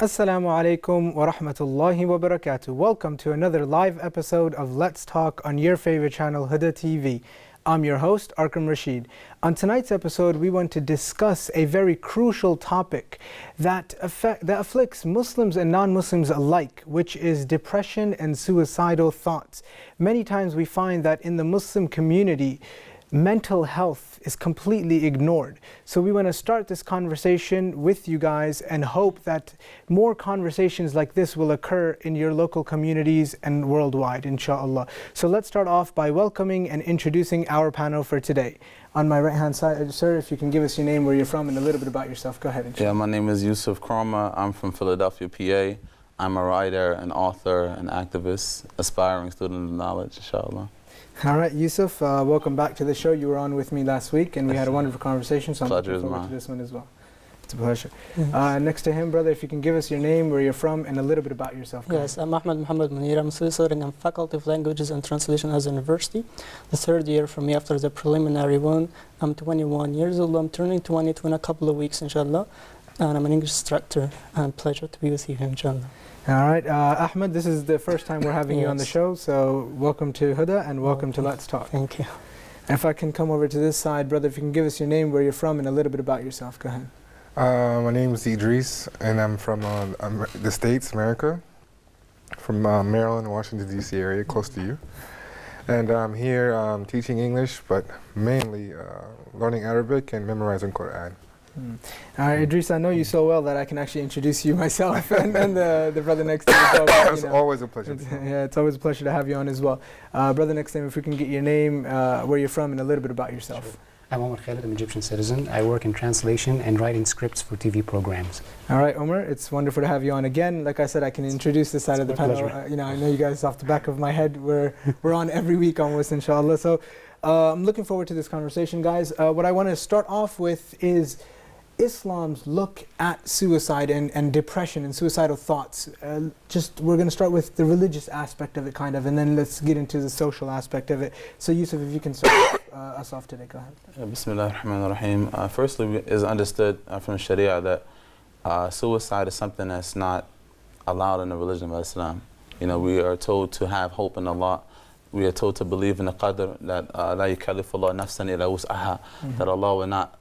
Assalamu alaikum wa rahmatullahi wa barakatuh. Welcome to another live episode of Let's Talk on your favorite channel, Huda TV. I'm your host, Arkham Rashid. On tonight's episode, we want to discuss a very crucial topic that afflicts Muslims and non-Muslims alike, which is depression and suicidal thoughts. Many times we find that in the Muslim community, mental health is completely ignored. So we want to start this conversation with you guys and hope that more conversations like this will occur in your local communities and worldwide, inshallah. So let's start off by welcoming and introducing our panel for today. On my right hand side, sir, if you can give us your name, where you're from, and a little bit about yourself. Go ahead. Yeah, my name is Yusuf Krama. I'm from Philadelphia, PA. I'm a writer, an author, an activist, aspiring student of knowledge, inshallah. All right, Yusuf, welcome back to the show. You were on with me last week and we had a wonderful conversation, so I'm looking forward to this one as well. It's a pleasure. Next to him, brother, if you can give us your name, where you're from, and a little bit about yourself. Yes, I'm Ahmed Muhammad Munir. I'm studying in Faculty of Languages and Translation at the university. The third year for me after the preliminary one. I'm 21 years old. I'm turning 22 in a couple of weeks, inshallah. And I'm an English instructor. And pleasure to be with you here, inshallah. All right, Ahmed, this is the first time we're having you on the show, so welcome to Huda and welcome to Let's Talk. Thank you. If I can come over to this side, brother, if you can give us your name, where you're from, and a little bit about yourself. Go ahead. My name is Idris, and I'm from the States, America, from Maryland, Washington, D.C. area, close to you. And I'm here teaching English, but mainly learning Arabic and memorizing Quran. All right, Idris, I know you so well that I can actually introduce you myself and the brother next to you as well. It's always a pleasure. Yeah, it's always a pleasure to have you on as well. Brother next to him, if we can get your name, where you're from, and a little bit about yourself. Sure. I'm Omar Khalid, I'm an Egyptian citizen. I work in translation and writing scripts for TV programs. All right, Omar, it's wonderful to have you on again. Like I said, I can introduce this side of the panel. I know you guys off the back of my head. We're on every week almost, inshallah. So I'm looking forward to this conversation, guys. What I want to start off with is Islam's look at suicide and depression and suicidal thoughts. We're going to start with the religious aspect of it, kind of, and then let's get into the social aspect of it. So, Yusuf, if you can start us off today, go ahead. Bismillah ar-Rahman ar-Rahim. Firstly, it is understood from Sharia that suicide is something that's not allowed in the religion of Islam. You know, we are told to have hope in Allah. We are told to believe in the qadr, that la yukallifu Allah nafsan illa wus'aha, that Allah will not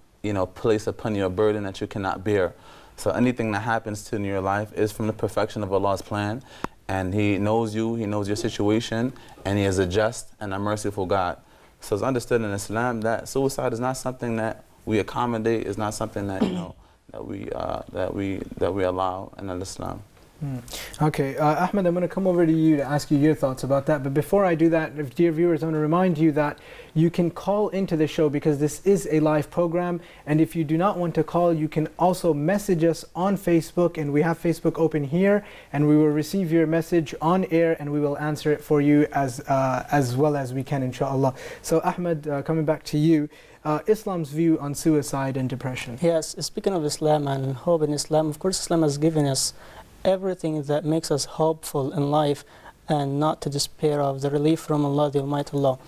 place upon you a burden that you cannot bear. So anything that happens to in your life is from the perfection of Allah's plan, and He knows you, He knows your situation, and He is a just and a merciful God. So it's understood in Islam that suicide is not something that we accommodate, is not something that that we allow in Islam. Okay, Ahmed, I'm going to come over to you to ask you your thoughts about that. But before I do that, dear viewers, I want to remind you that you can call into the show because this is a live program. And if you do not want to call, you can also message us on Facebook. And we have Facebook open here. And we will receive your message on air and we will answer it for you as well as we can, inshallah. So Ahmed, coming back to you. Islam's view on suicide and depression. Yes, speaking of Islam and hope in Islam, of course Islam has given us everything that makes us hopeful in life and not to despair of the relief from Allah, the Almighty Allah.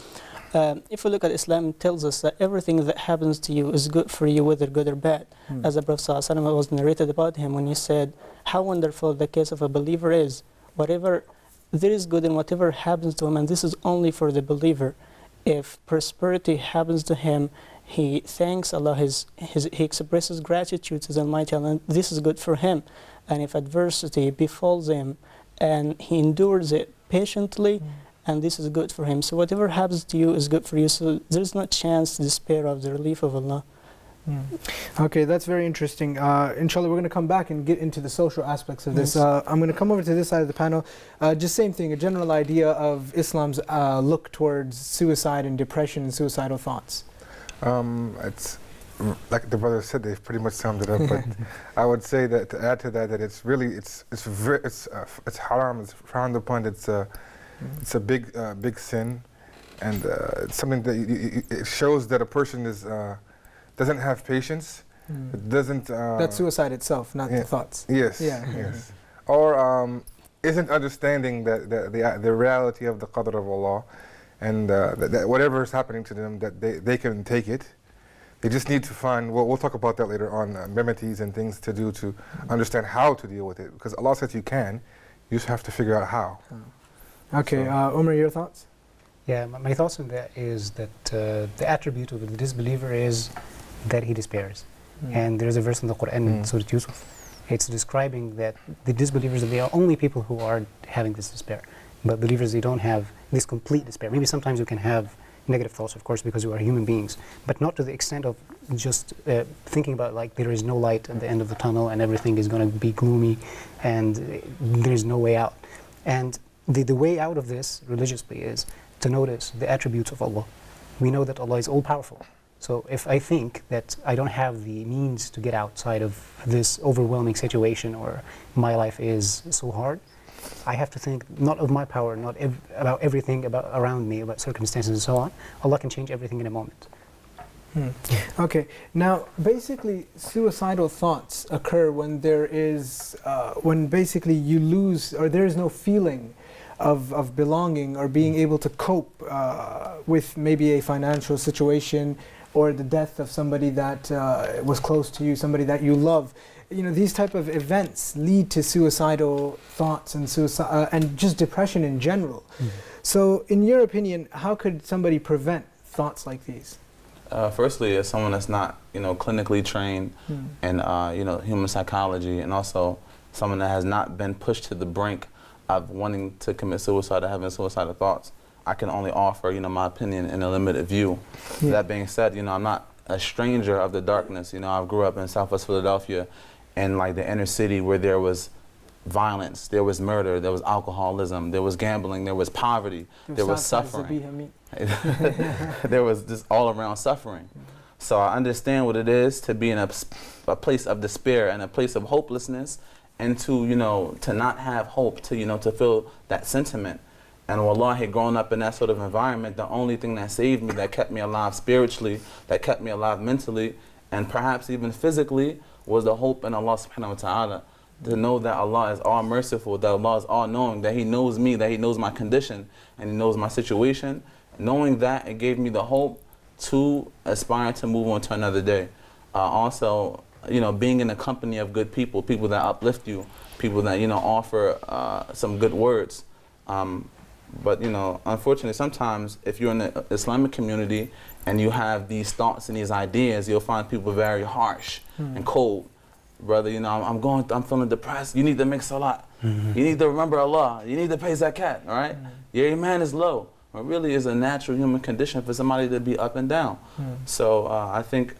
If we look at Islam, it tells us that everything that happens to you is good for you, whether good or bad. As the Prophet ﷺ was narrated about him when he said, how wonderful the case of a believer is. Whatever there is good in whatever happens to him, and this is only for the believer. If prosperity happens to him, he thanks Allah, he expresses gratitude to the Almighty Allah, and this is good for him. And if adversity befalls him and he endures it patiently, and this is good for him. So whatever happens to you is good for you. So there's no chance to despair of the relief of Allah. Okay, that's very interesting. Inshallah, we're going to come back and get into the social aspects of this. I'm going to come over to this side of the panel. Just same thing, a general idea of Islam's look towards suicide and depression and suicidal thoughts. It's like the brother said, they've pretty much summed it up. But I would say that to add to that, that it's really it's haram, it's frowned upon. It's a big sin, and it's something that it shows that a person is doesn't have patience. It doesn't. That's suicide itself, not the thoughts. Yes. Yeah. Yes. Or isn't understanding that the reality of the qadr of Allah, and that whatever is happening to them, that they can take it. They just need to find, well, we'll talk about that later on, remedies and things to do to understand how to deal with it. Because Allah says you can, you just have to figure out how. Okay, Umar, your thoughts? Yeah, my thoughts on that is that the attribute of the disbeliever is that he despairs. And there's a verse in the Quran, Surah Yusuf. It's describing that the disbelievers, they are only people who are having this despair. But believers, they don't have this complete despair. Maybe sometimes you can have negative thoughts, of course, because you are human beings, but not to the extent of just thinking about like there is no light at the end of the tunnel and everything is going to be gloomy and there is no way out. And the way out of this religiously is to notice the attributes of Allah. We know that Allah is all-powerful. So if I think that I don't have the means to get outside of this overwhelming situation or my life is so hard, I have to think not of my power, not about everything around me, about circumstances and so on. Allah can change everything in a moment. Okay, now basically suicidal thoughts occur when there is, when basically you lose or there is no feeling of belonging or being able to cope with maybe a financial situation or the death of somebody that was close to you, somebody that you love. You know, these type of events lead to suicidal thoughts and suicide and just depression in general. So in your opinion, how could somebody prevent thoughts like these? Firstly, as someone that's not, clinically trained in, human psychology, and also someone that has not been pushed to the brink of wanting to commit suicide or having suicidal thoughts, I can only offer, my opinion in a limited view. That being said, I'm not a stranger of the darkness. I grew up in Southwest Philadelphia, in like the inner city where there was violence, there was murder, there was alcoholism, there was gambling, there was poverty, there was suffering. There was just all around suffering. So I understand what it is to be in a place of despair and a place of hopelessness, and to, to not have hope, to feel that sentiment. And wallahi, growing up in that sort of environment, the only thing that saved me, that kept me alive spiritually, that kept me alive mentally, and perhaps even physically, was the hope in Allah subhanahu wa ta'ala. To know that Allah is all merciful, that Allah is all knowing, that He knows me, that He knows my condition, and He knows my situation. Knowing that, it gave me the hope to aspire to move on to another day. Also, being in the company of good people, people that uplift you, people that, offer some good words. But unfortunately, sometimes if you're in the Islamic community and you have these thoughts and these ideas, you'll find people very harsh and cold. Brother, I'm feeling depressed. You need to make salat. You need to remember Allah. You need to pay zakat. All right? Your iman is low. It really is a natural human condition for somebody to be up and down. So I think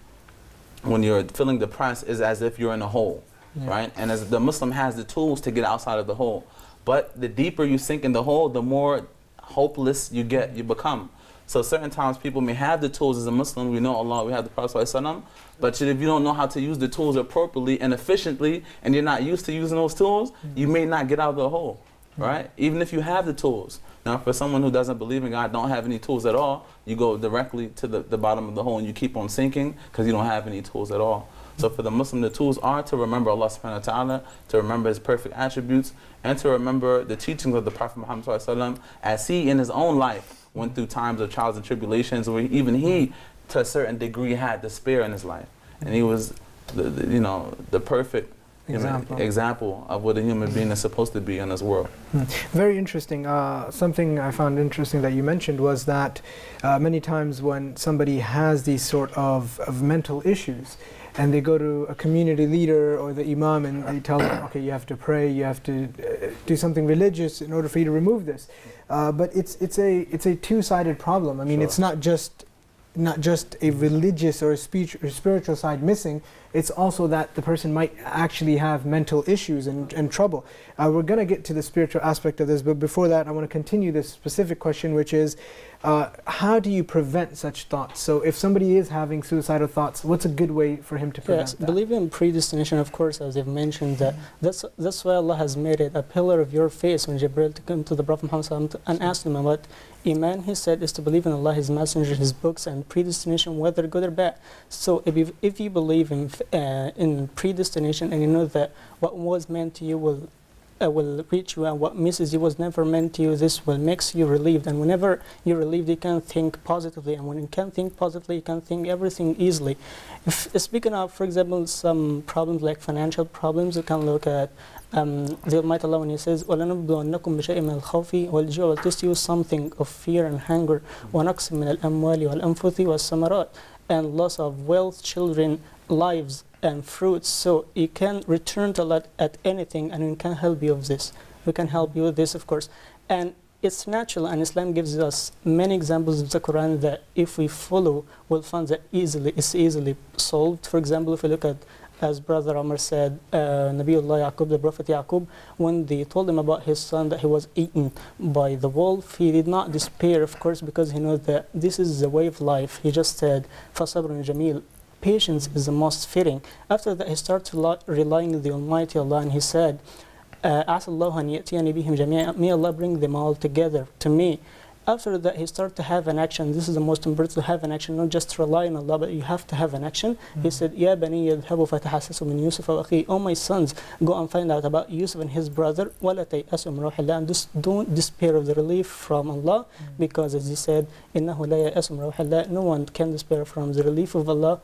when you're feeling depressed, it's as if you're in a hole, right? And as the Muslim has the tools to get outside of the hole. But the deeper you sink in the hole, the more hopeless you become. So certain times people may have the tools as a Muslim. We know Allah, we have the Prophet ﷺ, but if you don't know how to use the tools appropriately and efficiently, and you're not used to using those tools, you may not get out of the hole, right? Even if you have the tools. Now for someone who doesn't believe in God, don't have any tools at all, you go directly to the bottom of the hole and you keep on sinking because you don't have any tools at all. So for the Muslim, the tools are to remember Allah subhanahu wa ta'ala, to remember His perfect attributes, and to remember the teachings of the Prophet Muhammad ﷺ, as he in his own life went through times of trials and tribulations where even he, to a certain degree, had despair in his life. And he was the perfect example of what a human being is supposed to be in this world. Very interesting. Something I found interesting that you mentioned was that many times when somebody has these sort of mental issues, and they go to a community leader or the imam and they tell them, okay, you have to pray, you have to do something religious in order for you to remove this. But it's a two-sided problem. I mean, it's not just a religious or a spiritual side missing. It's also that the person might actually have mental issues and trouble. We're going to get to the spiritual aspect of this, but before that I want to continue this specific question, which is how do you prevent such thoughts? So if somebody is having suicidal thoughts, what's a good way for him to prevent that? Believing in predestination, of course, as you've mentioned, that's why Allah has made it a pillar of your faith. When Jibril came to the Prophet Muhammad and asked him about Iman, he said, is to believe in Allah, His Messenger, His books, and predestination, whether good or bad. So if you believe in predestination and you know that what was meant to you will will reach you, and what misses you was never meant to you. This will makes you relieved, and whenever you're relieved, you can think positively, and when you can think positively, you can think everything easily. If speaking of, for example, some problems like financial problems, you can look at the Almighty Allah when He says, وَلَنَبْلُوَنَّكُمْ بِشَيْءٍ مِنَ الْخَوْفِ وَالْجُوعِ, will test you something of fear and hunger, وَنَقْصٍ مِنَ الْأَمْوَالِ وَالْأَنْفُسِ وَالثَّمَرَاتِ, and loss of wealth, children, lives, and fruits. So you can return to Allah at anything, and we can help you with this. We can help you with this, of course. And it's natural, and Islam gives us many examples of the Quran that if we follow, we'll find that it's easily solved. For example, if we look at, as Brother Omar said, Nabiullah Yaqub, the Prophet Yaqub, when they told him about his son that he was eaten by the wolf, he did not despair, of course, because he knows that this is the way of life. He just said, فَصَبْرٌ جَمِيلٌ, patience is the most fitting. After that, he started relying on the Almighty Allah, and he said, عَسَى اللَّهُ أَنْ يَأْتِيَنِي بِهِمْ جَمِيعًا, may Allah bring them all together to me. After that, he started to have an action. This is the most important, to have an action, not just rely on Allah, but you have to have an action. He said, يَا بَنِيَّ اذْهَبُوا فَتَحَسَّسُوا مِنْ يُوسُفَ وَأَخِيهِ, oh my sons, go and find out about Yusuf and his brother, وَلَا تَيْأَسُوا مِنْ رَوْحِ اللَّهِ, and just don't despair of the relief from Allah, because as he said, إِنَّهُ لَا يَأْأَسُ مِنْ رَوْحِ اللَّهِ, no one can despair from the relief of Allah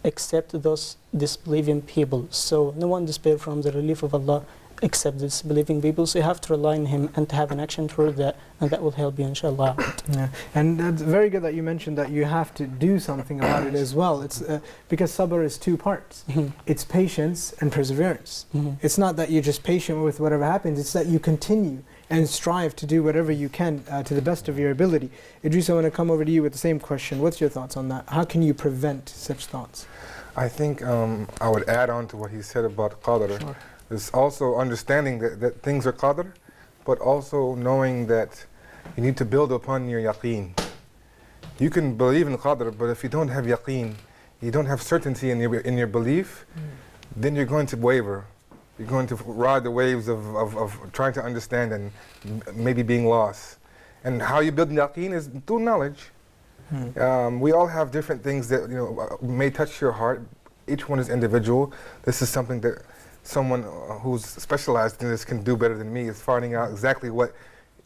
except those disbelieving people. So no one despair from the relief of Allah except disbelieving people. So you have to rely on Him and to have an action toward that, and that will help you, inshallah. Yeah. And it's very good that you mentioned that you have to do something about it as well. It's because sabr is two parts. It's patience and perseverance. It's not that you're just patient with whatever happens, it's that you continue and strive to do whatever you can to the best of your ability. Idris, I want to come over to you with the same question. What's your thoughts on that? How can you prevent such thoughts? I think I would add on to what he said about qadr. Sure. It's also understanding that things are qadr, but also knowing that you need to build upon your yaqeen. You can believe in qadr, but if you don't have yaqeen, you don't have certainty in your belief, then you're going to waver. You're going to ride the waves of trying to understand and maybe being lost. And how you build yaqeen is through knowledge. We all have different things that may touch your heart. Each one is individual. This is something that someone who's specialized in this can do better than me, is finding out exactly what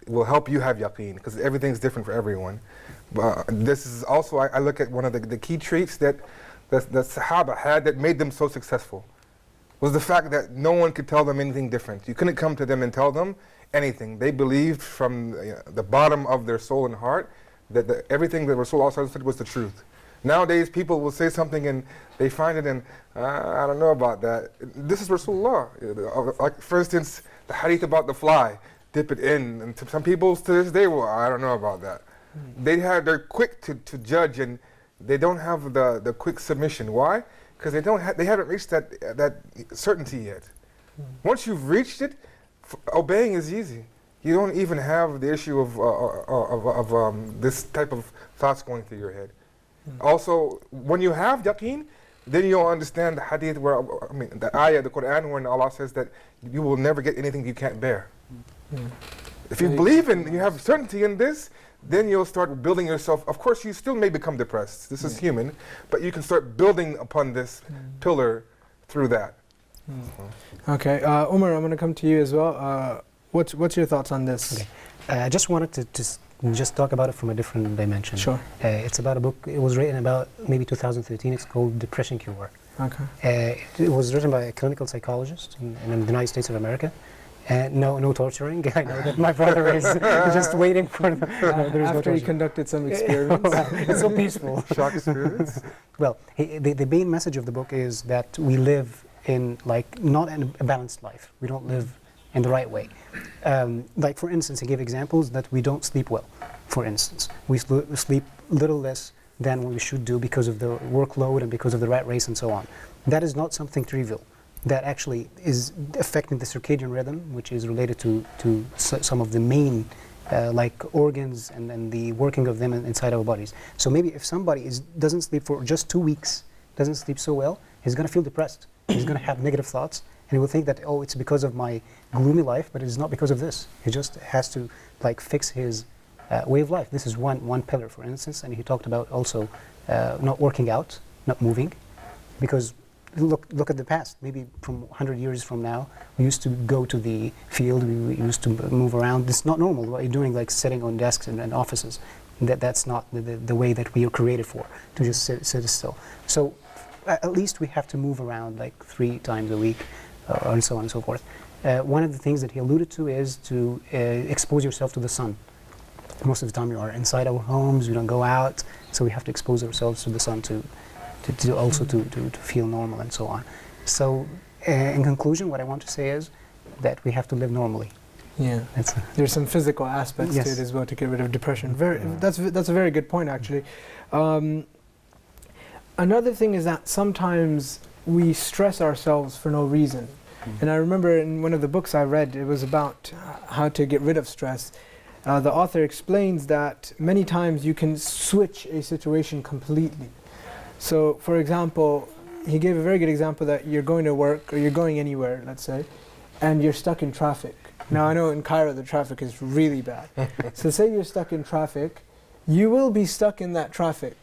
will help you have yaqeen, because everything's different for everyone. But this is also, I look at one of the key traits that the Sahaba had that made them so successful, was the fact that no one could tell them anything different. You couldn't come to them and tell them anything. They believed from the bottom of their soul and heart that everything that Rasulullah said was the truth. Nowadays, people will say something and they find it and, I don't know about that. This is Rasulullah. Like, for instance, the hadith about the fly, dip it in. And some people to this day, well, I don't know about that. They're quick to judge, and they don't have the quick submission. Why? Because they haven't reached that certainty yet. Once you've reached it, obeying is easy. You don't even have the issue of this type of thoughts going through your head. Also, when you have yaqeen, then you'll understand the hadith the ayah, the Quran, when Allah says that you will never get anything you can't bear. If you believe in, you have certainty in this, then you'll start building yourself. Of course, you still may become depressed. This is human, but you can start building upon this pillar through that. Okay, Umar, I'm going to come to you as well. What's your thoughts on this? Okay. I just wanted to just talk about it from a different dimension. Sure. It's about a book. It was written about maybe 2013. It's called Depression Cure. Okay. It was written by a clinical psychologist in the United States of America. No torturing. I know that my brother is just waiting for the... After he conducted some experiments. It's so peaceful. Shock experience? Well, the main message of the book is that we live in, not in a balanced life. We don't live in the right way. Like, for instance, he gave examples that we don't sleep well. For instance, we sleep little less than what we should do because of the workload and because of the rat race and so on. That is not something trivial. That actually is affecting the circadian rhythm, which is related to some of the main organs and the working of them inside our bodies. So maybe if somebody doesn't sleep for just 2 weeks, doesn't sleep so well, he's going to feel depressed. He's going to have negative thoughts, and he will think that, oh, it's because of my gloomy life, but it's not because of this. He just has to fix his way of life. This is one pillar, for instance, and he talked about also not working out, not moving, because look at the past. Maybe from 100 years from now, we used to go to the field, we used to move around. It's not normal what you're doing, like sitting on desks and offices. That's not the way that we are created for, to just sit still. So at least we have to move around like 3 times a week, and so on and so forth. One of the things that he alluded to is to expose yourself to the sun. Most of the time you are inside our homes, we don't go out, so we have to expose ourselves to the sun to feel normal and so on. So in conclusion, what I want to say is that we have to live normally. Yeah, there's some physical aspects to it as well to get rid of depression. That's a very good point, actually. Another thing is that sometimes we stress ourselves for no reason. And I remember in one of the books I read, it was about how to get rid of stress. The author explains that many times you can switch a situation completely. So, for example, he gave a very good example that you're going to work or you're going anywhere, let's say, and you're stuck in traffic. Now, I know in Cairo the traffic is really bad. So say you're stuck in traffic, you will be stuck in that traffic,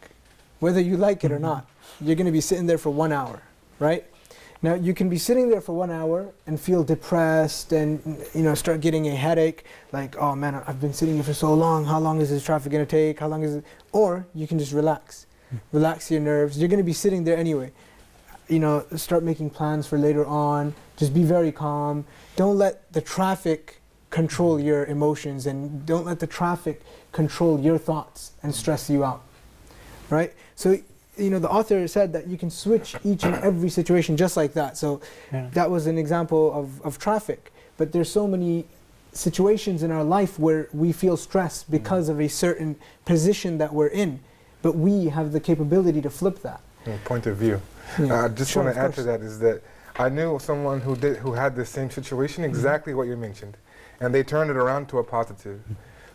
whether you like it or not. You're going to be sitting there for 1 hour, right? Now, you can be sitting there for 1 hour and feel depressed and, start getting a headache, like, oh man, I've been sitting here for so long, how long is this traffic going to take, how long is it? Or you can just relax your nerves. You're going to be sitting there anyway. Start making plans for later on. Just be very calm. Don't let the traffic control your emotions, and don't let the traffic control your thoughts and stress you out, right? So, the author said that you can switch each and every situation just like that. So that was an example of traffic. But there's so many situations in our life where we feel stressed because of a certain position that we're in. But we have the capability to flip that. Point of view. Yeah. I just want to add to that is that I knew someone who had the same situation, exactly what you mentioned, and they turned it around to a positive.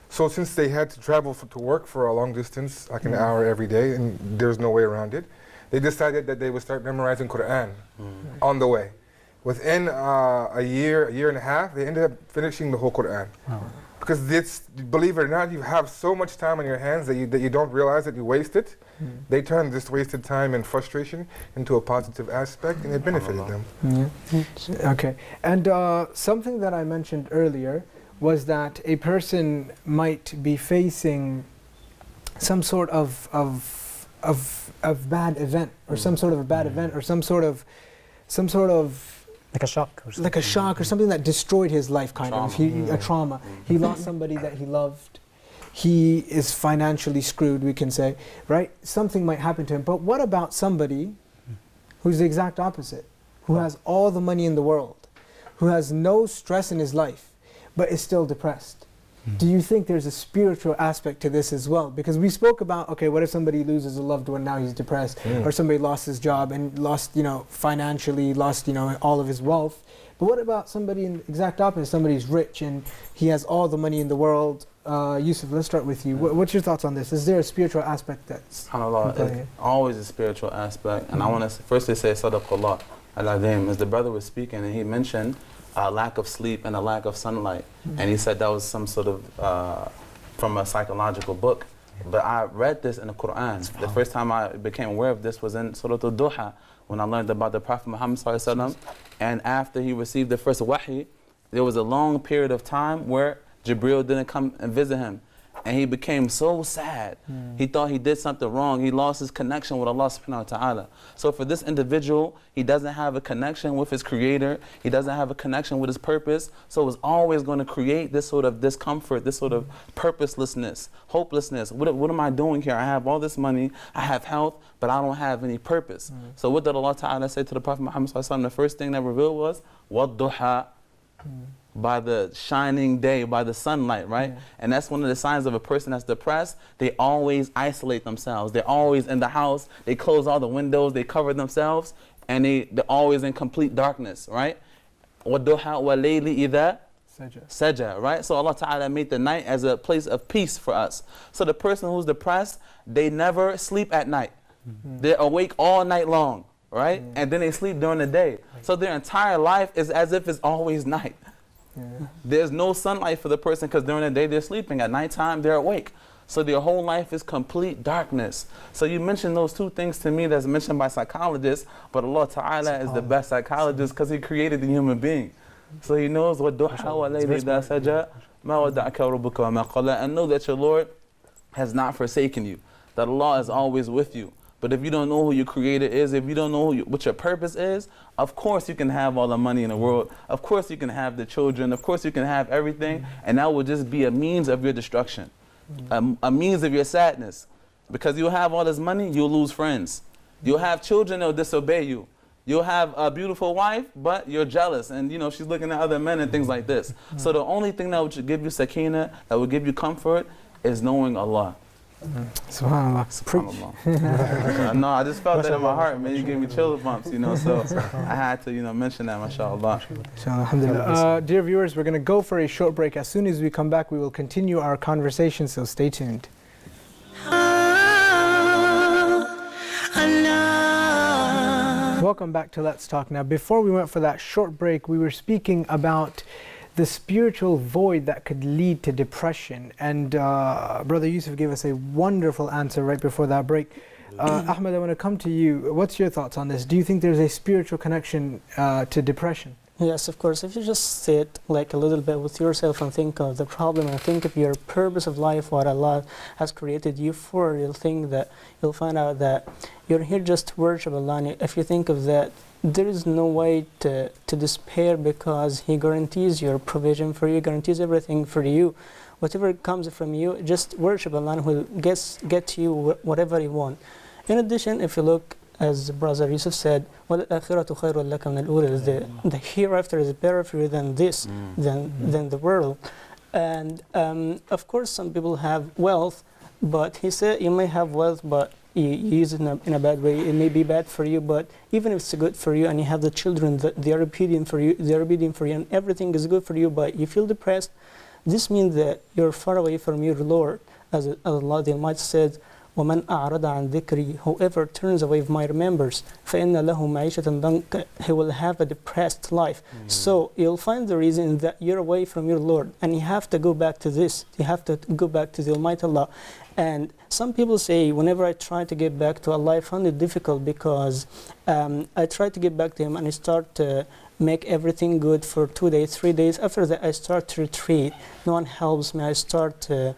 So since they had to travel to work for a long distance, like an hour every day, and there's no way around it, they decided that they would start memorizing Quran on the way. Within a year and a half, they ended up finishing the whole Quran. Wow. Because believe it or not, you have so much time on your hands that you don't realize that you waste it. They turned this wasted time and frustration into a positive aspect, and it benefited them. Yeah. Okay. And something that I mentioned earlier was that a person might be facing some sort of bad event, or some sort of a bad event, or some sort of like a shock or something. Like a shock or something that destroyed his life, kind of. A trauma. He lost somebody that he loved. He is financially screwed, we can say, right? Something might happen to him. But what about somebody who's the exact opposite, who has all the money in the world, who has no stress in his life, but is still depressed? Do you think there's a spiritual aspect to this as well? Because we spoke about, okay, what if somebody loses a loved one, now he's depressed, or somebody lost his job and lost, financially, lost, all of his wealth. But what about somebody in the exact opposite? Somebody's rich and he has all the money in the world. Yusuf, let's start with you. What's your thoughts on this? Is there a spiritual aspect that's It's always a spiritual aspect. And I want to firstly say, Sadaqallah al-Azim, as the brother was speaking, and he mentioned a lack of sleep and a lack of sunlight. And he said that was some sort of, from a psychological book. But I read this in the Quran. The first time I became aware of this was in Surah Al-Duha, when I learned about the Prophet Muhammad sallallahu alaihi wasallam. And after he received the first wahi, there was a long period of time where Jibreel didn't come and visit him. And he became so sad. He thought he did something wrong. He lost his connection with Allah subhanahu wa ta'ala. So for this individual, he doesn't have a connection with his creator. He doesn't have a connection with his purpose. So it's always going to create this sort of discomfort, this sort of purposelessness, hopelessness. What am I doing here? I have all this money, I have health, but I don't have any purpose. So what did Allah ta'ala say to the Prophet Muhammad sallallahu alaihi wasallam? The first thing that revealed was, وَالضُّحَى, by the shining day, by the sunlight, right? And that's one of the signs of a person that's depressed. They always isolate themselves. They're always in the house. They close all the windows. They cover themselves. And they're always in complete darkness, right? وَالضُّحَى وَاللَّيْلِ إِذَا سَجَى, right? So Allah Ta'ala made the night as a place of peace for us. So the person who's depressed, they never sleep at night. They're awake all night long, right? And then they sleep during the day. So their entire life is as if it's always night. There's no sunlight for the person because during the day they're sleeping. At nighttime they're awake. So their whole life is complete darkness. So you mentioned those two things to me that's mentioned by psychologists, but Allah Ta'ala is the best psychologist because He created the human being. So He knows what duha wa layli idha saja ma wada'aka rabbuka wa ma qala, and know that your Lord has not forsaken you, that Allah is always with you. But if you don't know who your Creator is, if you don't know what your purpose is, of course you can have all the money in the world, of course you can have the children, of course you can have everything, and that will just be a means of your destruction, a means of your sadness. Because you'll have all this money, you'll lose friends. You'll have children, they'll disobey you. You'll have a beautiful wife, but you're jealous, and you know she's looking at other men and things like this. So the only thing that would give you sakina, that would give you comfort, is knowing Allah. SubhanAllah. SubhanAllah. No, I just felt that in my heart, man. You gave me chill bumps, you know, so I had to, you know, mention that, mashallah. Alhamdulillah. Dear viewers, we're going to go for a short break. As soon as we come back, we will continue our conversation, so stay tuned. Welcome back to Let's Talk. Now, before we went for that short break, we were speaking about the spiritual void that could lead to depression. And Brother Yusuf gave us a wonderful answer right before that break. Ahmed, I want to come to you. What's your thoughts on this? Do you think there's a spiritual connection to depression? Yes, of course. If you just sit like a little bit with yourself and think of the problem and think of your purpose of life, what Allah has created you for, you'll find out that you're here just to worship Allah. And if you think of that, there is no way to despair, because He guarantees your provision for you, guarantees everything for you. Whatever comes from you, just worship Allah, and will get you whatever you want. In addition, if you look, as Brother Yusuf said, وَالْآخِرَةُ خَيْرٌ لَكَ مِنَ الْأُولَى, the hereafter is better for you than this, than the world. And of course, some people have wealth, but he said you may have wealth, but you use it in a bad way. It may be bad for you, but even if it's good for you, and you have the children, they are obedient for you, and everything is good for you, but you feel depressed, this means that you're far away from your Lord. As Allah the Almighty said, وَمَنْ أَعْرَضَ عَنْ ذِكْرِي, whoever turns away from my remembrance, فَإِنَّ لَهُ مَعِيشَةً ضَنْكَ, he will have a depressed life. So you'll find the reason that you're away from your Lord, and you have to go back to this. You have to go back to the Almighty Allah. And some people say, whenever I try to get back to Allah, I find it difficult, because I try to get back to Him and I start to make everything good for 2 days, 3 days. After that, I start to retreat. No one helps me. I start to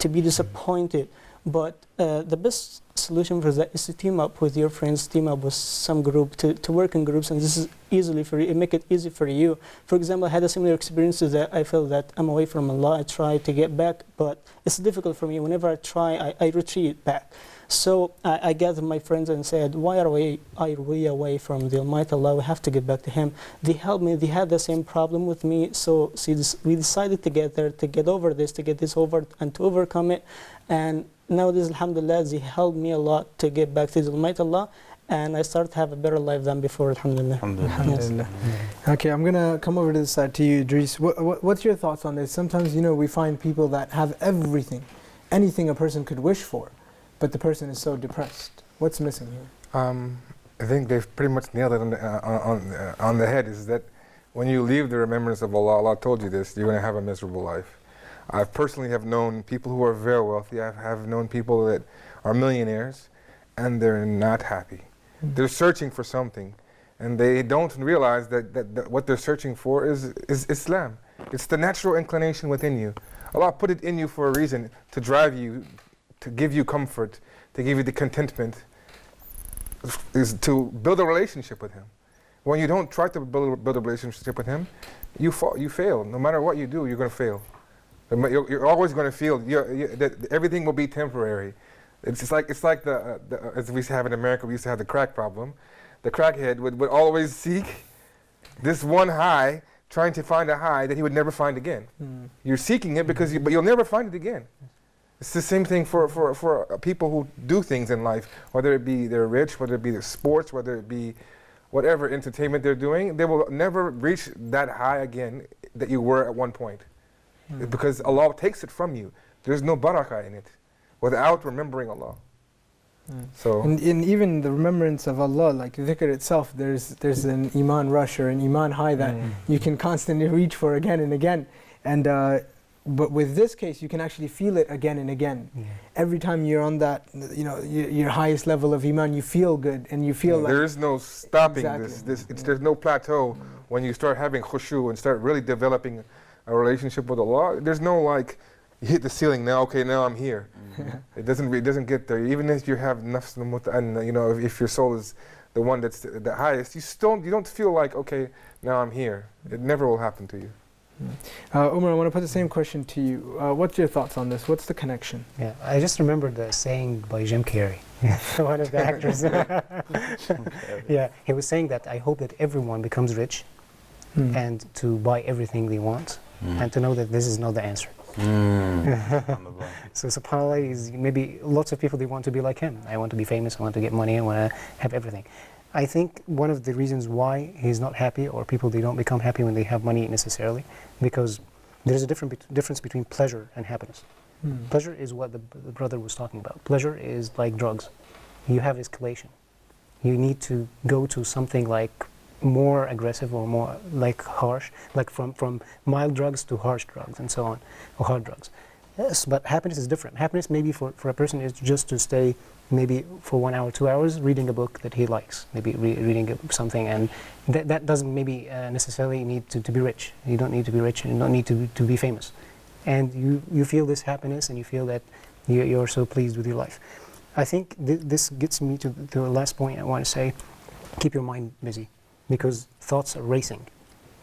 be disappointed. But the best solution for that is to team up with your friends, team up with some group, to work in groups, and this is easily for you. It make it easy for you. For example, I had a similar experience to that. I felt that I'm away from Allah. I try to get back, but it's difficult for me. Whenever I try, I retreat back. So I gathered my friends and said, why are we away from the Almighty Allah? We have to get back to Him. They helped me. They had the same problem with me. So we decided together to get over this, to get this over and to overcome it. And nowadays, alhamdulillah, they helped me a lot to get back to the Almighty Allah. And I started to have a better life than before, alhamdulillah. Alhamdulillah. Okay, I'm going to come over to the side to you, Idris. What's your thoughts on this? Sometimes, we find people that have everything, anything a person could wish for, but the person is so depressed. What's missing here? I think they've pretty much nailed it on the head, is that when you leave the remembrance of Allah, Allah told you this, you're going to have a miserable life. I personally have known people who are very wealthy. I have known people that are millionaires, and they're not happy. They're searching for something, and they don't realize that what they're searching for is Islam. It's the natural inclination within you. Allah put it in you for a reason, to drive you, to give you comfort, to give you the contentment, is to build a relationship with Him. When you don't try to build a relationship with Him, you fail. No matter what you do, you're going to fail. You're always going to feel that everything will be temporary. It's like the as we have in America, we used to have the crack problem. The crackhead would always seek this one high, trying to find a high that he would never find again. You're seeking it but you'll never find it again. It's the same thing for people who do things in life, whether it be they're rich, whether it be their sports, whether it be whatever entertainment they're doing. They will never reach that high again that you were at one point. Because Allah takes it from you. There's no barakah in it without remembering Allah. So, and even the remembrance of Allah, like dhikr itself, there's an iman rush or an iman high that you can constantly reach for again and again. And But with this case, you can actually feel it again and again. Yeah. Every time you're on that, your highest level of iman, you feel good and you feel like there is no stopping Exactly. there's no plateau when you start having khushu and start really developing a relationship with Allah. There's no like, you hit the ceiling now, okay, now I'm here. It doesn't get there. Even if you have nafs al-mutma'inna, if your soul is the one that's the highest, you don't feel like, okay, now I'm here. It never will happen to you. Umar, I want to put the same question to you. What's your thoughts on this? What's the connection? Yeah, I just remembered the saying by Jim Carrey, one of the actors. Yeah, he was saying that I hope that everyone becomes rich and to buy everything they want and to know that this is not the answer. So subhanAllah, is maybe lots of people, they want to be like him. I want to be famous, I want to get money, I want to have everything. I think one of the reasons why he's not happy, or people, they don't become happy when they have money necessarily, because there's a difference between pleasure and happiness. Pleasure is what the brother was talking about. Pleasure is like drugs. You have escalation. You need to go to something like more aggressive or more like harsh, like from mild drugs to harsh drugs and so on, or hard drugs. Yes, but happiness is different. Happiness maybe for a person is just to stay maybe for 1 hour, 2 hours reading a book that he likes, maybe reading something, and that doesn't maybe necessarily need to be rich. You don't need to be rich and you don't need to be famous. And you feel this happiness and you feel that you're so pleased with your life. I think this gets me to the last point I want to say. Keep your mind busy, because thoughts are racing.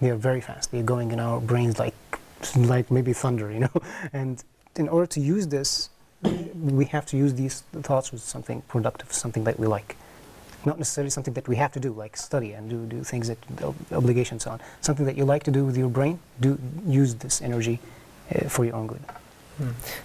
They are very fast. They're going in our brains like maybe thunder, And in order to use this, we have to use these thoughts with something productive, something that we like. Not necessarily something that we have to do, like study and do things that obligations on. Something that you like to do with your brain, use this energy for your own good.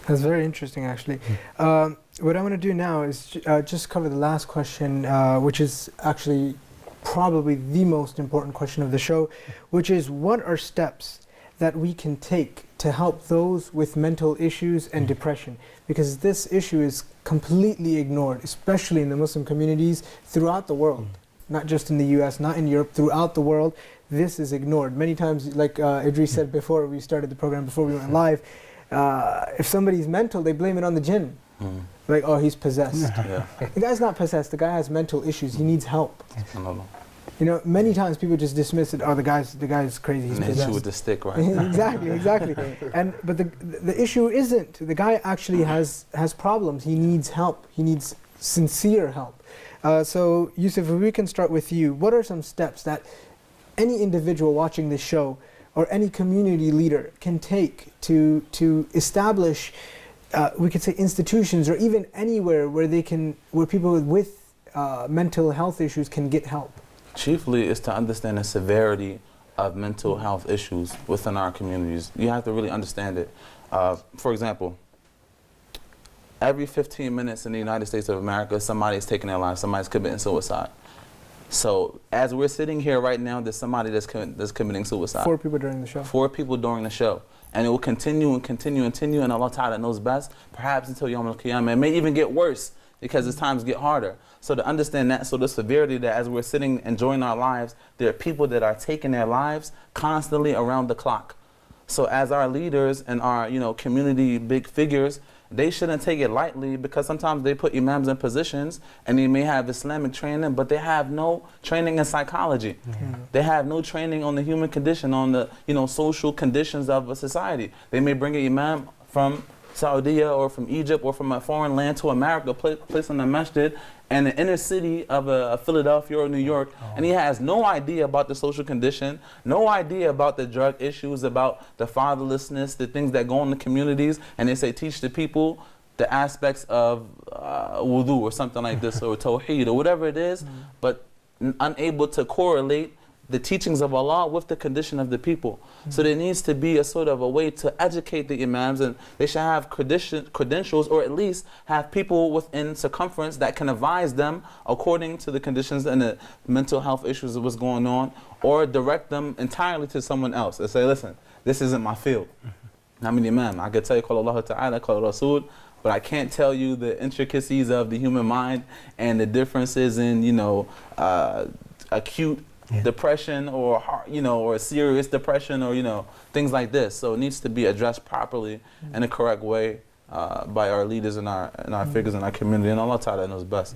That's very interesting, actually. What I'm going to do now is just cover the last question, which is actually probably the most important question of the show, which is, what are steps that we can take to help those with mental issues and depression? Because this issue is completely ignored, especially in the Muslim communities throughout the world. Not just in the US, not in Europe, throughout the world. This is ignored. Many times, like Idris said before we started the program, before we went live, if somebody's mental, they blame it on the jinn. Like, oh, he's possessed. The guy's not possessed, the guy has mental issues, he needs help. Many times people just dismiss it, oh, the guy's crazy, he's possessed. Hit you with the stick, right? Exactly. But the issue isn't, the guy actually has problems, he needs help, he needs sincere help. So Yusuf, if we can start with you, what are some steps that any individual watching this show or any community leader can take to establish, we could say, institutions, or even anywhere where people with mental health issues can get help? Chiefly is to understand the severity of mental health issues within our communities. You have to really understand it. For example, every 15 minutes in the United States of America, somebody is taking their life, somebody's committing suicide. So as we're sitting here right now, there's somebody that's committing suicide. 4 people during the show. 4 people during the show. And it will continue and continue and continue, and Allah Ta'ala knows best, perhaps until Yawm al-Qiyamah. It may even get worse, because as times get harder. So to understand that, so the severity that as we're sitting enjoying our lives, there are people that are taking their lives constantly around the clock. So as our leaders and our community big figures, they shouldn't take it lightly, because sometimes they put imams in positions and they may have Islamic training, but they have no training in psychology. They have no training on the human condition, on the social conditions of a society. They may bring an imam from Saudi or from Egypt or from a foreign land to America, place in a masjid in the inner city of Philadelphia or New York, and he has no idea about the social condition, no idea about the drug issues, about the fatherlessness, the things that go on in the communities, and they say teach the people the aspects of wudu or something like this, or tawheed or whatever it is, but unable to correlate the teachings of Allah with the condition of the people. So there needs to be a sort of a way to educate the imams, and they should have credentials, or at least have people within circumference that can advise them according to the conditions and the mental health issues of what's going on, or direct them entirely to someone else and say, listen, this isn't my field. I'm an imam. I could tell you Qala Allah Ta'ala, Qala Rasul, but I can't tell you the intricacies of the human mind and the differences in acute depression or or serious depression or things like this. So it needs to be addressed properly in a correct way by our leaders and our figures in our community, and Allah Ta'ala knows best.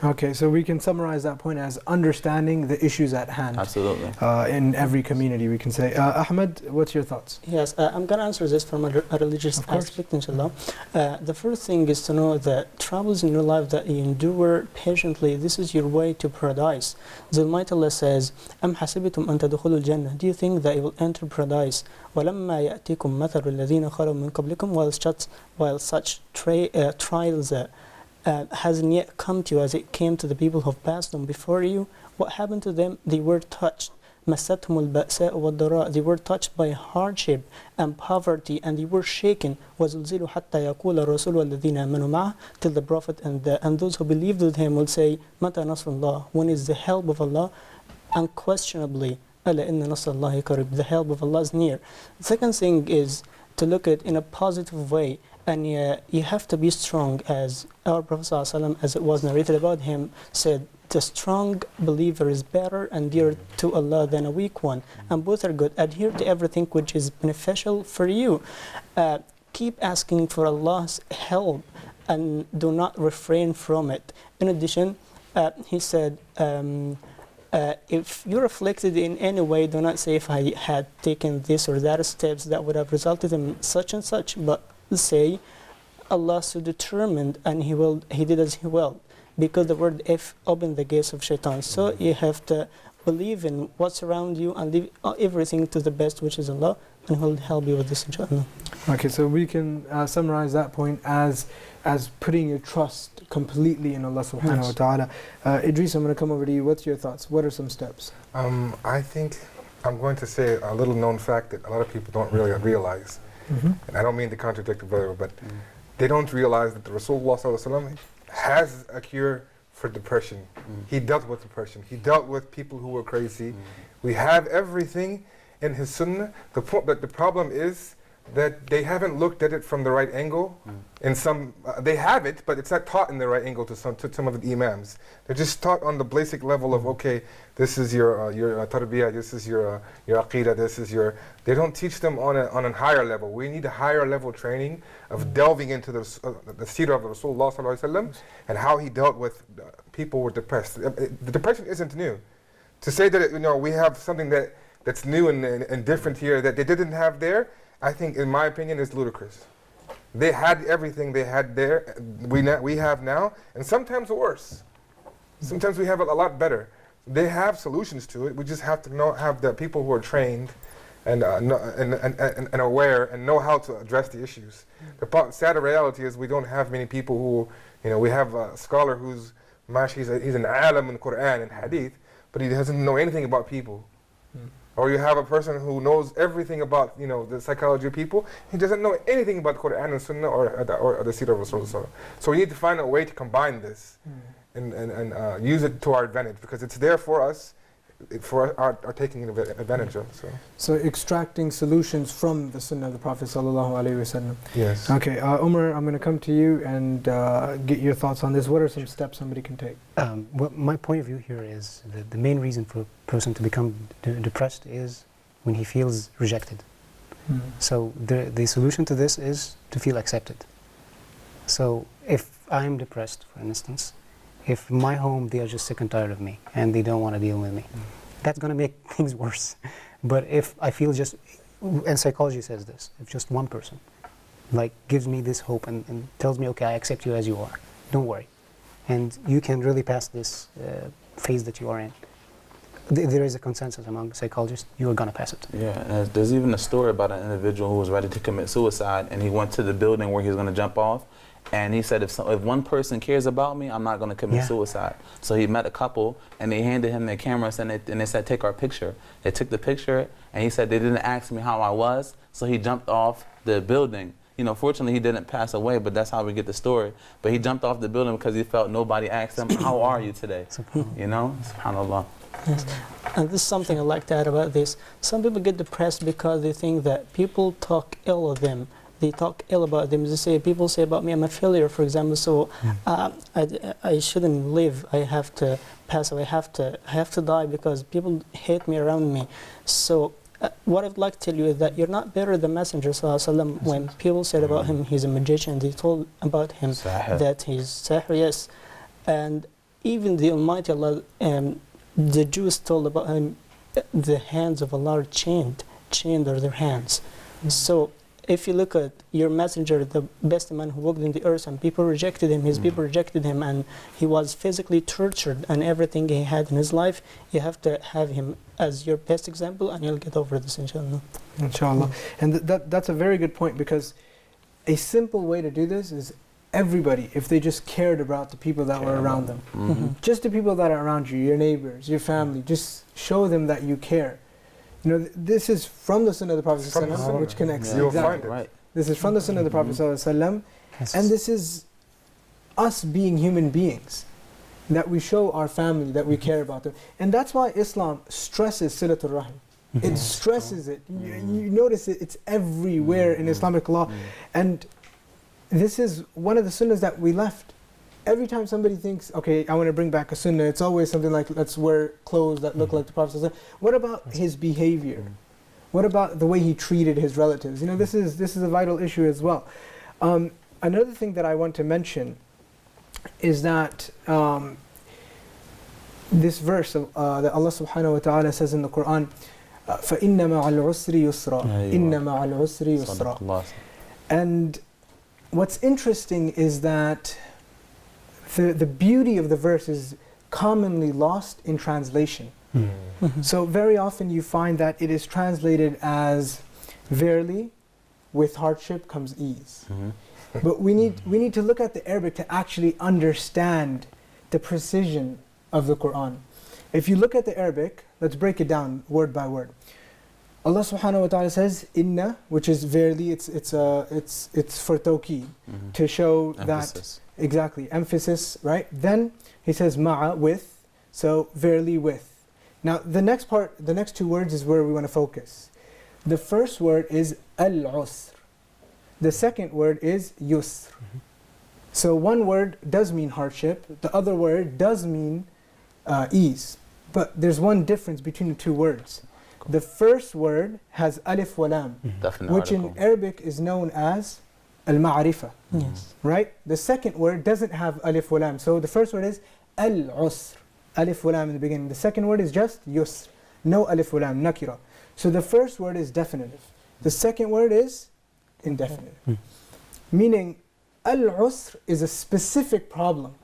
Okay, so we can summarize that point as understanding the issues at hand. Absolutely. In every community, we can say. Ahmed, what's your thoughts? Yes, I'm going to answer this from a religious aspect, inshallah. The first thing is to know that troubles in your life that you endure patiently, this is your way to paradise. The Almighty Allah says, أَمْ حَسِبِتُمْ أَن تَدْخُلُوا الْجَنَّةِ. Do you think that you will enter paradise? وَلَمَّا يَأْتِكُمْ مَثَلُ الَّذِينَ خَلَوْا مِنْ قَبْلِكُمْ while such trials hasn't yet come to you as it came to the people who have passed on before you. What happened to them? They were touched. مَسَّتْهُمُ الْبَأْسَاءُ وَالضَّرَاءُ. They were touched by hardship and poverty, and they were shaken. وَزُلْزِلُوا حَتَّى يَقُولَ الرَّسُولُ وَالَّذِينَ آمَنُوا مَعَهُ. Till the Prophet and those who believed with him will say, مَتَى نَصْرُ اللَّهِ. When is the help of Allah? Unquestionably, أَلَا إِنَّ نَصْرَ اللَّهِ قَرِيبٌ. The help of Allah is near. The second thing is to look at it in a positive way. And you have to be strong, as our Prophet ﷺ, as it was narrated about him, said, the strong believer is better and dearer to Allah than a weak one. And both are good. Adhere to everything which is beneficial for you. Keep asking for Allah's help and do not refrain from it. In addition, he said, if you're afflicted in any way, do not say, if I had taken this or that steps that would have resulted in such and such, but say, Allah so determined and He did as He willed, because the word if opened the gates of shaitan. So you have to believe in what's around you and leave everything to the best, which is Allah, and He will help you with this, inshallah. Okay, so we can summarize that point as putting your trust completely in Allah subhanahu wa ta'ala. Idris, I'm going to come over to you. What's your thoughts? What are some steps? I think I'm going to say a little known fact that a lot of people don't really realize. And I don't mean to contradict the brother, but they don't realize that the Rasulullah ﷺ has a cure for depression. He dealt with depression. He dealt with people who were crazy. We have everything in his sunnah. The problem is that they haven't looked at it from the right angle. In some, they have it, but it's not taught in the right angle to some of the imams. They're just taught on the basic level of, okay, this is your tarbiyah, this is your aqidah, this is your. They don't teach them on a higher level. We need a higher level training of delving into the seerah of Rasulullah sallallahu alaihi wasallam and how he dealt with people who were depressed. The depression isn't new. To say that we have something that's new and different here that they didn't have there, I think, in my opinion, is ludicrous. They had everything they had there, we have now, and sometimes worse. Sometimes we have it a lot better. They have solutions to it. We just have to have the people who are trained and aware and know how to address the issues. The sad reality is we don't have many people who, we have a scholar who's he's an alim in Quran and Hadith, but he doesn't know anything about people. Or you have a person who knows everything about the psychology of people. He doesn't know anything about Quran and Sunnah or the Seerah of Rasulullah. So we need to find a way to combine this and use it to our advantage, because it's there for us, for our taking advantage of. So extracting solutions from the Sunnah of the Prophet sallallahu alaihi wasallam. Yes. Okay, Umar, I'm going to come to you and get your thoughts on this. What are some steps somebody can take? Well, my point of view here is that the main reason for a person to become depressed is when he feels rejected. So the solution to this is to feel accepted. So if I'm depressed, for instance, if in my home they are just sick and tired of me and they don't want to deal with me, that's going to make things worse. But if I feel and psychology says this, if just one person gives me this hope and tells me, okay, I accept you as you are, don't worry, and you can really pass this phase that you are in. There is a consensus among psychologists, you are going to pass it. Yeah, there's even a story about an individual who was ready to commit suicide, and he went to the building where he was going to jump off, and he said, if one person cares about me, I'm not going to commit suicide. So he met a couple, and they handed him their cameras, and they said, take our picture. They took the picture, and he said, they didn't ask me how I was, so he jumped off the building. Fortunately, he didn't pass away, but that's how we get the story. But he jumped off the building because he felt nobody asked him, how are you today? SubhanAllah. Yes. And this is something I'd like to add about this. Some people get depressed because they think that people talk ill of them they talk ill about them. They say, people say about me, I'm a failure, for example, so I shouldn't live. I have to pass away. I have to die because people hate me around me. So what I'd like to tell you is that you're not better than Messenger Sallallahu Alaihi Wasallam. When people said about him, he's a magician, they told about him that he's Sahir, yes. And even the Almighty Allah, the Jews told about him, the hands of Allah are chained are their hands. So if you look at your messenger, the best man who walked in the earth, and people rejected him, his people rejected him, and he was physically tortured, and everything he had in his life, you have to have him as your best example, and you'll get over this, inshallah. Inshallah. And that's a very good point, because a simple way to do this is everybody, if they just cared about the people that were around them. Just the people that are around you, your neighbors, your family, just show them that you care. You know, this is from the Sunnah of the Prophet ﷺ, which connects. You'll exactly. find it. Right. This is from the Sunnah of the Prophet ﷺ, and this is us being human beings, that we show our family that we care about them. And that's why Islam stresses Silatul Rahim. It stresses it. You notice it, it's everywhere in Islamic law. And this is one of the sunnahs that we left. Every time somebody thinks, okay, I want to bring back a sunnah, it's always something like, let's wear clothes that look like the Prophet ﷺ. What about his behavior? What about the way he treated his relatives? You know, this is a vital issue as well. Another thing that I want to mention is that this verse that Allah subhanahu wa ta'ala says in the Quran, فَإِنَّ مَعَ الْعُسْرِ يُسْرًا إِنَّ مَعَ الْعُسْرِ يُسْرًا. And what's interesting is that the beauty of the verse is commonly lost in translation. So very often you find that it is translated as, verily, with hardship comes ease. But we need to look at the Arabic to actually understand the precision of the Quran. If you look at the Arabic, let's break it down word by word. Allah subhanahu wa ta'ala says inna, which is verily, it's for tawqeed, to show Emphasis. that exactly emphasis, right? Then he says ma'a, with, so verily with. Now the next part, the next two words is where we want to focus. The first word is al-usr. The second word is yusr. So one word does mean hardship, the other word does mean ease. But there's one difference between the two words. The first word has alif wa lam, which in Arabic is known as al-ma'rifah. Right? The second word doesn't have alif wa lam. So the first word is al-usr, alif wa lam in the beginning. The second word is just yusr, no alif wa lam, nakira. So the first word is definitive. The second word is indefinite. Meaning al-usr is a specific problem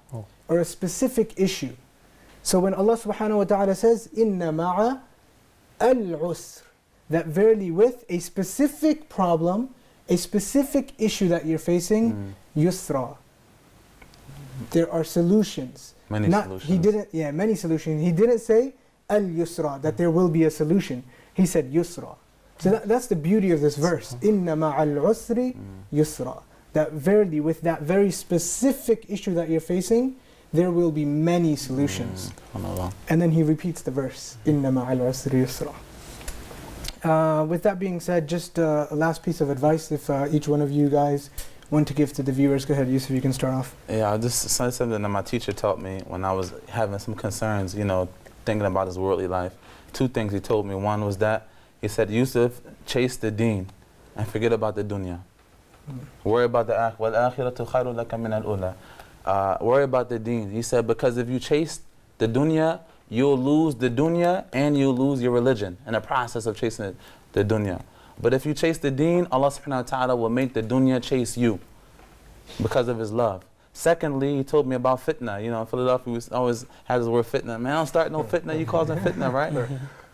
or a specific issue. So when Allah subhanahu wa ta'ala says inna ma'a al-usr, that verily with a specific problem, a specific issue that you're facing, yusra. There are solutions. Many solutions. Many solutions. He didn't say al-yusra, that there will be a solution. He said yusra. So that's the beauty of this verse. Inna ma'al usri yusra. That verily with that very specific issue that you're facing, there will be many solutions. And then he repeats the verse, Inna ma'al usri yusra. With that being said, just a last piece of advice, if each one of you guys want to give to the viewers. Go ahead, Yusuf, you can start off. Yeah, this is something that my teacher taught me when I was having some concerns, you know, thinking about his worldly life. Two things he told me. One was that he said, Yusuf, chase the deen and forget about the dunya. Worry about the akhirah. Worry about the deen. He said, because if you chase the dunya, you'll lose the dunya and you'll lose your religion in the process of chasing the dunya. But if you chase the deen, Allah subhanahu wa ta'ala will make the dunya chase you because of His love. Secondly, he told me about fitna. You know, in Philadelphia, we always had this word fitna. Man, don't start no fitna, you causing fitna, right?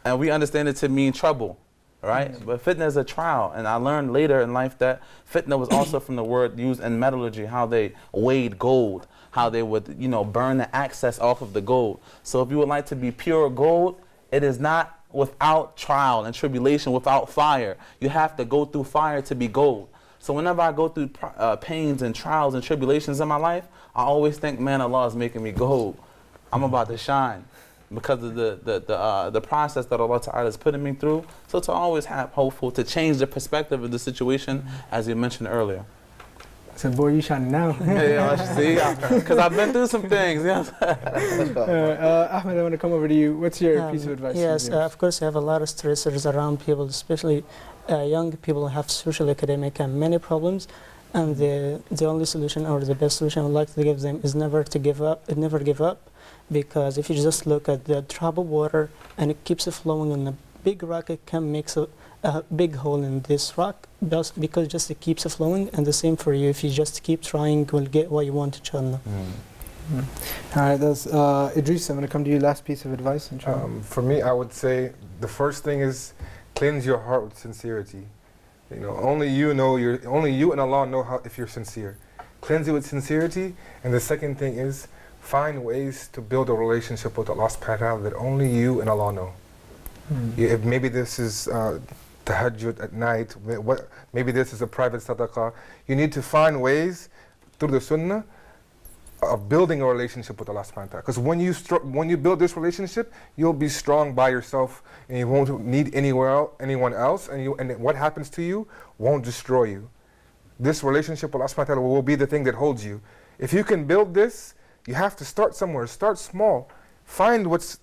And we understand it to mean trouble, right? But fitna is a trial. And I learned later in life that fitna was also from the word used in metallurgy, how they weighed gold, how they would, you know, burn the excess off of the gold. So if you would like to be pure gold, it is not without trial and tribulation, without fire. You have to go through fire to be gold. So whenever I go through pains and trials and tribulations in my life, I always think, man, Allah is making me gold. I'm about to shine. because of the process that Allah Ta'ala is putting me through. So to always have hopeful, to change the perspective of the situation, as you mentioned earlier. So, boy, you shining now. Yeah, see, because I've been through some things. Yeah. Ahmed, I want to come over to you. What's your piece of advice? Yes, of course, you have a lot of stressors around people, especially young people who have social, academic, and many problems. And the only solution, or the best solution I would like to give them, is never to give up. Never give up, because if you just look at the drop of water and it keeps flowing on a big rock, it can make a big hole in this rock, just because just it keeps flowing. And the same for you. If you just keep trying, you will get what you want, inshallah. All right, that's Idris. I'm going to come to you. Last piece of advice, inshallah. For me, I would say the first thing is cleanse your heart with sincerity. You know, only you and Allah know how if you're sincere. Cleanse it with sincerity. And the second thing is find ways to build a relationship with Allah subhanahu wa ta'ala that only you and Allah know. If maybe this is tahajjud at night, maybe this is a private sadaqah. You need to find ways through the sunnah of building a relationship with Allah subhanahu wa ta'ala. Because when you build this relationship, you'll be strong by yourself and you won't need anyone else, and what happens to you won't destroy you. This relationship with Allah subhanahu wa ta'ala will be the thing that holds you. If you can build this, you have to start somewhere. Start small. Find what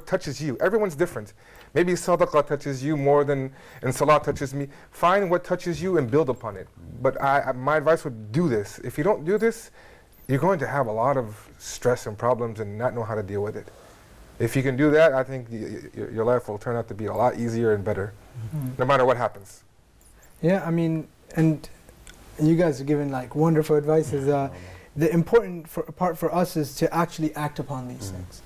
touches you. Everyone's different. Maybe sadaqah touches you more than and salah touches me. Find what touches you and build upon it. But my advice would do this. If you don't do this, you're going to have a lot of stress and problems and not know how to deal with it. If you can do that, I think your life will turn out to be a lot easier and better, no matter what happens. Yeah, I mean, and you guys are giving like wonderful advices. The important part for us is to actually act upon these things.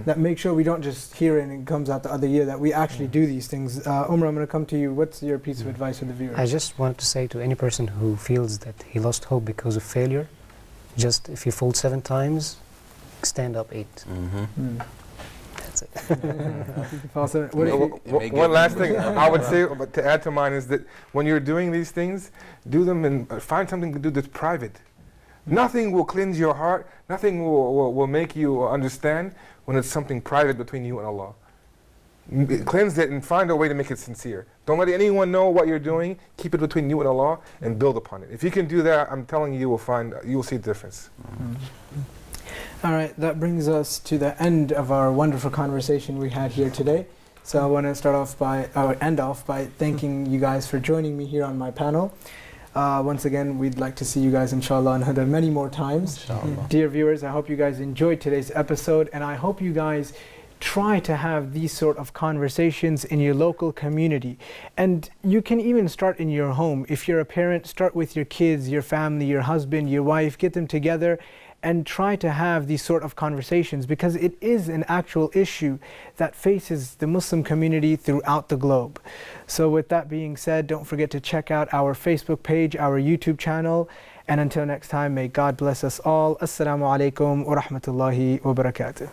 That make sure we don't just hear it and it comes out the other year, that we actually do these things. Umar, I'm going to come to you. What's your piece of advice for the viewers? I just want to say to any person who feels that he lost hope because of failure, just if you fall 7 times, stand up 8. That's it. One last thing I would say to add to mine is that when you're doing these things, do them and find something to do that's private. Nothing will cleanse your heart, nothing will make you understand when it's something private between you and Allah. Cleanse it and find a way to make it sincere. Don't let anyone know what you're doing. Keep it between you and Allah and build upon it. If you can do that, I'm telling you, you will see the difference. All right, that brings us to the end of our wonderful conversation we had here today. So I want to end off by thanking you guys for joining me here on my panel. Once again, we'd like to see you guys, inshallah, on Huda many more times. Inshallah. Dear viewers, I hope you guys enjoyed today's episode, and I hope you guys try to have these sort of conversations in your local community. And you can even start in your home. If you're a parent, start with your kids, your family, your husband, your wife, get them together and try to have these sort of conversations, because it is an actual issue that faces the Muslim community throughout the globe. So with that being said, don't forget to check out our Facebook page, our YouTube channel, and until next time, may God bless us all. Assalamu alaikum wa rahmatullahi wa barakatuh.